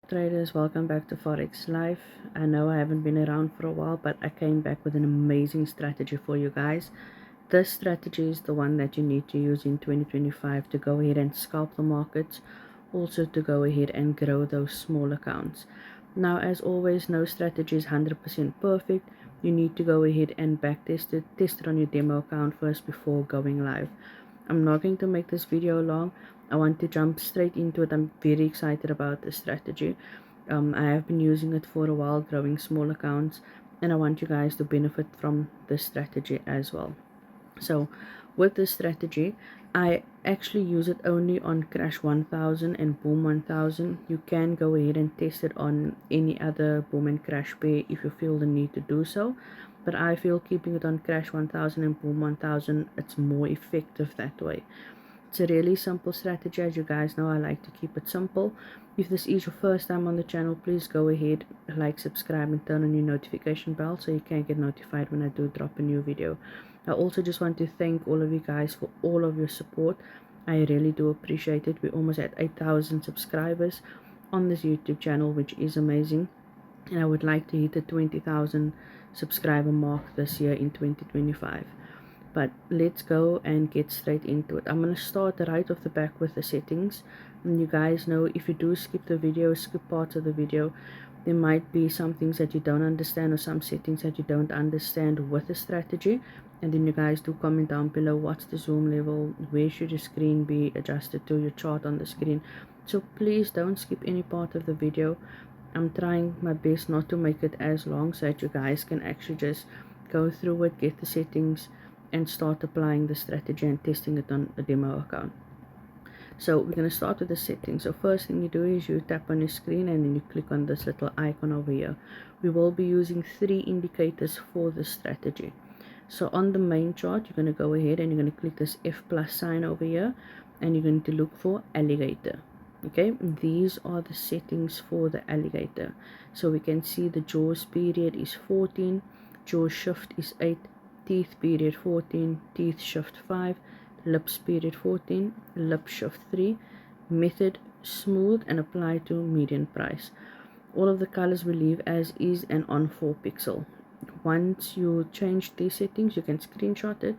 Traders, welcome back to Forex Life. I know I haven't been around for a while, but I came back with an amazing strategy for you guys. This strategy is the one that you need to use in 2025 to go ahead and scalp the markets, also to go ahead and grow those small accounts. Now, as always, no strategy is 100% perfect. You need to go ahead and back test it on your demo account first before going live. I'm not going to make this video long. I want to jump straight into it. I'm very excited about this strategy. I have been using it for a while, growing small accounts, and I want you guys to benefit from this strategy as well. So with this strategy, I actually use it only on Crash 1000 and Boom 1000. You can go ahead and test it on any other Boom and Crash pair if you feel the need to do so. But I feel keeping it on Crash 1000 and Boom 1000, it's more effective that way. It's a really simple strategy. As you guys know, I like to keep it simple. If this is your first time on the channel, please go ahead, like, subscribe, and turn on your notification bell so you can get notified when I do drop a new video. I also just want to thank all of you guys for all of your support. I really do appreciate it. We're almost at 8,000 subscribers on this YouTube channel, which is amazing. And I would like to hit the 20,000 subscriber mark this year in 2025. But let's go and get straight into it. I'm going to start right off the back with the settings. And you guys know, if you do skip the video, skip parts of the video, there might be some things that you don't understand or some settings that you don't understand with the strategy. And then you guys do comment down below, what's the zoom level, where should your screen be adjusted to, your chart on the screen. So please don't skip any part of the video. I'm trying my best not to make it as long so that you guys can actually just go through it, get the settings, and start applying the strategy and testing it on a demo account. So we're going to start with the settings. So first thing you do is you tap on your screen and then you click on this little icon over here. We will be using 3 indicators for this strategy. So on the main chart, you're going to go ahead and you're going to click this F plus sign over here, and you're going to look for alligator. Okay, these are the settings for the alligator. So we can see the jaws period is 14, jaw shift is 8, teeth period 14, teeth shift 5, lips period 14, lip shift 3, method smooth and apply to median price. All of the colors we leave as is and on 4 pixel. Once you change these settings, you can screenshot it,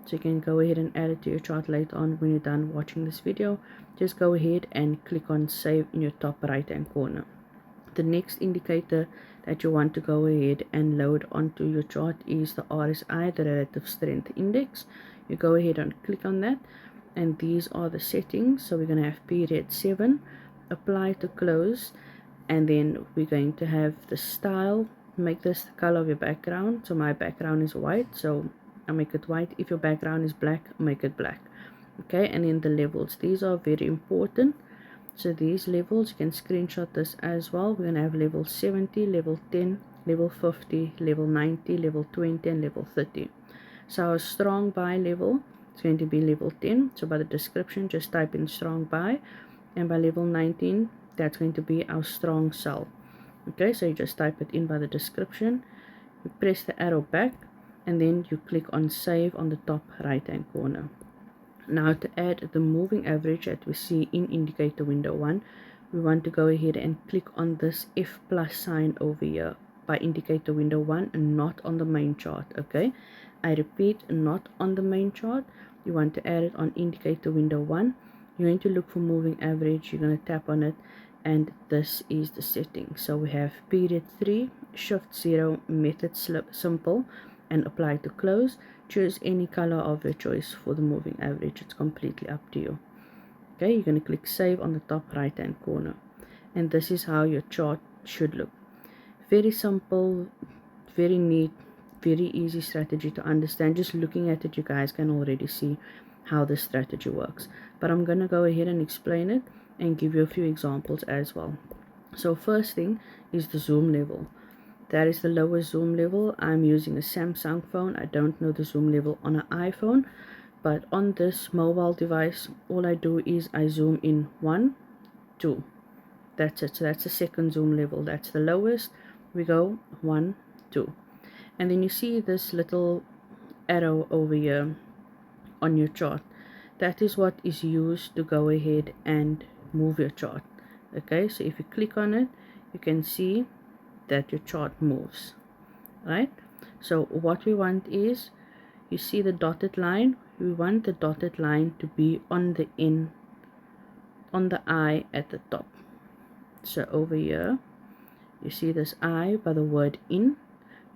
so you can go ahead and add it to your chart later on when you're done watching this video. Just go ahead and click on save in your top right hand corner. The next indicator that you want to go ahead and load onto your chart is the RSI, the relative strength index. You go ahead and click on that, and these are the settings. So we're going to have period 7, apply to close, and then we're going to have the style. Make this the color of your background. So my background is white, so I make it white. If your background is black, make it black. Okay, and then the levels, these are very important. So these levels, you can screenshot this as well. We're going to have level 70, level 10, level 50, level 90, level 20, and level 30. So our strong buy level is going to be level 10. So by the description, just type in strong buy, and by level 19, that's going to be our strong sell. Okay, so you just type it in by the description, you press the arrow back, and then you click on save on the top right hand corner. Now to add the moving average that we see in indicator window 1, we want to go ahead and click on this F plus sign over here by indicator window 1 and not on the main chart. Okay, I repeat, not on the main chart. You want to add it on indicator window 1. You're going to look for moving average, you're going to tap on it, and this is the setting. So we have period 3, shift 0, method simple, and apply to close. Choose any color of your choice for the moving average. It's completely up to you. Okay, you're going to click save on the top right hand corner, and this is how your chart should look. Very simple, very neat, very easy strategy to understand. Just looking at it, you guys can already see how this strategy works, but I'm going to go ahead and explain it and give you a few examples as well. So first thing is the zoom level. That is the lowest zoom level. I'm using a Samsung phone. I don't know the zoom level on an iPhone, but on this mobile device, all I do is I zoom in 1, 2. That's it. So that's the second zoom level. That's the lowest. We go 1, 2. And then you see this little arrow over here on your chart. That is what is used to go ahead and move your chart. Okay, so if you click on it, you can see that your chart moves, right? So what we want is, you see the dotted line, we want the dotted line to be on the eye at the top. So over here you see this eye by the word in,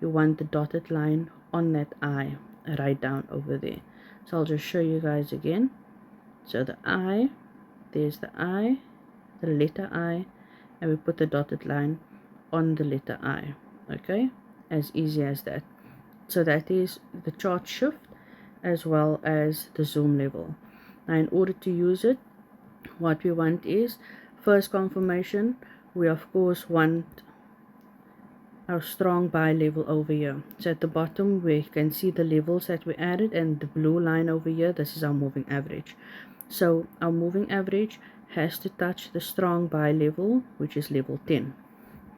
you want the dotted line on that eye, right down over there. So I'll just show you guys again. So the eye, there's the I, the letter I, and we put the dotted line on the letter I. Okay, as easy as that. So that is the chart shift as well as the zoom level. Now in order to use it, what we want is, first confirmation, we of course want our strong buy level over here. So at the bottom we can see the levels that we added, and the blue line over here, this is our moving average. So our moving average has to touch the strong buy level, which is level 10.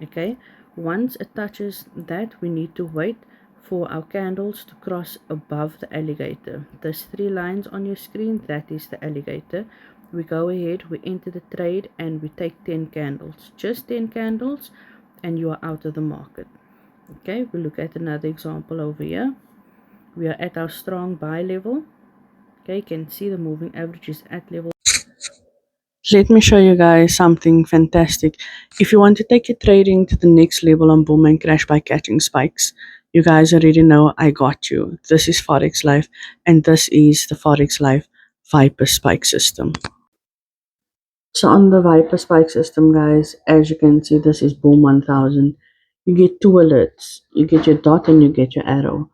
Okay, once it touches that, we need to wait for our candles to cross above the alligator. There's 3 lines on your screen, that is the alligator. We go ahead, we enter the trade, and we take 10 candles, just 10 candles, and you are out of the market. Okay, we look at another example over here. We are at our strong buy level. Okay, you can see the moving average is at level. Let me show you guys something fantastic. If you want to take your trading to the next level on boom and crash by catching spikes, you guys already know I got you. This is Forex Life, and this is the Forex Life Viper Spike system. So on the Viper Spike system, guys, as you can see, this is boom 1000. You get 2 alerts. You get your dot and you get your arrow.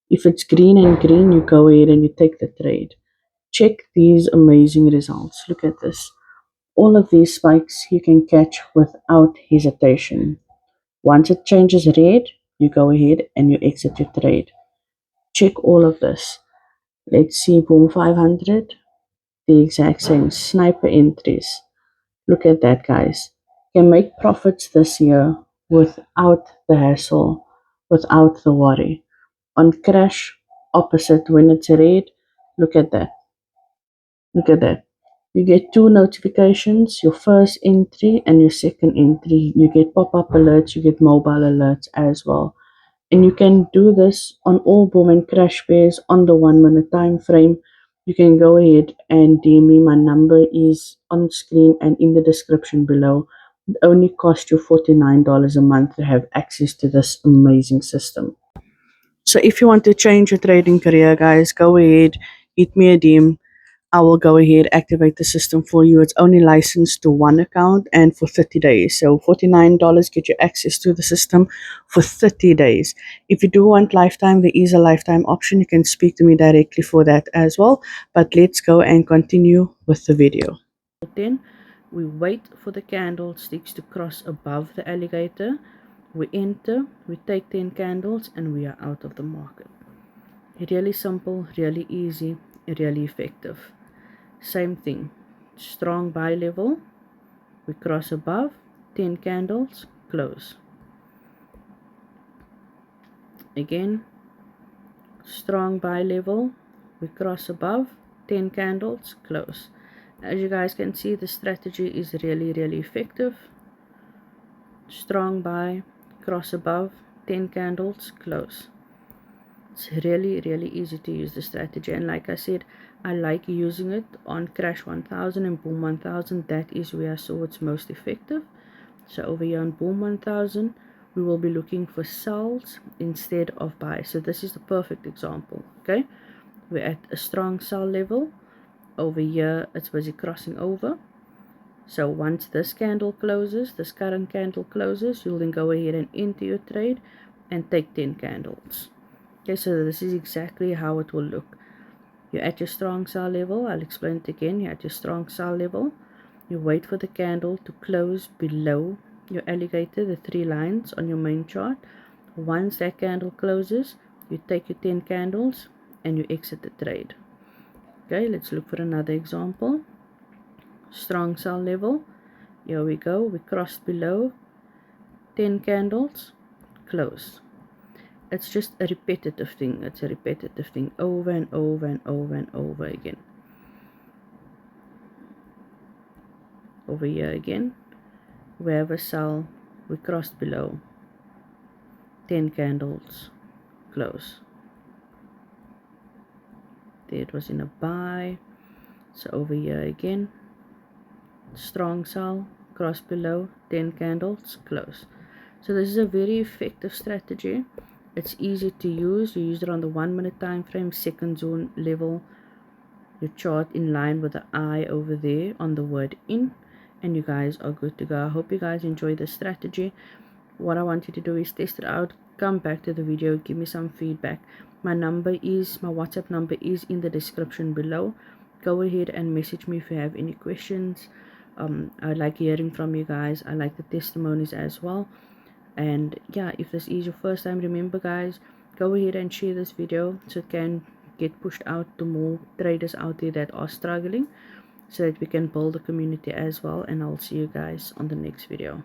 If it's green and green, you go ahead and you take the trade. Check these amazing results. Look at this. All of these spikes you can catch without hesitation. Once it changes red, you go ahead and you exit your trade. Check all of this. Let's see, boom 500, the exact same sniper entries. Look at that, guys. You can make profits this year without the hassle, without the worry. On crash, opposite, when it's red, look at that. Look at that. You get 2 notifications, your first entry and your second entry. You get pop-up alerts, you get mobile alerts as well. And you can do this on all boom and crash pairs on the 1 minute time frame. You can go ahead and DM me. My number is on screen and in the description below. It only costs you $49 a month to have access to this amazing system. So if you want to change your trading career, guys, go ahead, hit me a DM. I will go ahead, activate the system for you. It's only licensed to 1 account and for 30 days. So $49 get you access to the system for 30 days. If you do want lifetime, there is a lifetime option. You can speak to me directly for that as well. But let's go and continue with the video. Then we wait for the candlesticks to cross above the alligator. We enter, we take 10 candles, and we are out of the market. Really simple, really easy, really effective. Same thing, strong buy level, we cross above, 10 candles, close. Again, strong buy level, we cross above, 10 candles, close. As you guys can see, the strategy is really effective. Strong buy, cross above, 10 candles, close. It's really easy to use the strategy, and like I said, I like using it on crash 1000 and boom 1000. That is where I saw it's most effective. So over here on boom 1000, we will be looking for sells instead of buys. So this is the perfect example. Okay, we're at a strong sell level. Over here it's busy crossing over. So once this candle closes, this current candle closes, you'll then go ahead and enter your trade and take 10 candles. Okay, so this is exactly how it will look. You're at your strong sell level. I'll explain it again. You're at your strong sell level. You wait for the candle to close below your alligator, the 3 lines on your main chart. Once that candle closes, you take your 10 candles and you exit the trade. Okay, let's look for another example. Strong sell level. Here we go. We crossed below, 10 candles, close. It's just a repetitive thing. It's a repetitive thing over and over and over and over again. Over here again, we have a sell, we crossed below, 10 candles, close. There it was in a buy. So over here again, strong sell, cross below, 10 candles, close. So this is a very effective strategy. It's easy to use. You use it on the 1 minute time frame, second zone level, your chart in line with the eye over there on the word in, and you guys are good to go. I hope you guys enjoy this strategy. What I want you to do is test it out, come back to the video, give me some feedback. My WhatsApp number is in the description below. Go ahead and message me if you have any questions. I like hearing from you guys. I like the testimonies as well. And yeah, if this is your first time, remember guys, go ahead and share this video so it can get pushed out to more traders out there that are struggling, so that we can build a community as well. And I'll see you guys on the next video.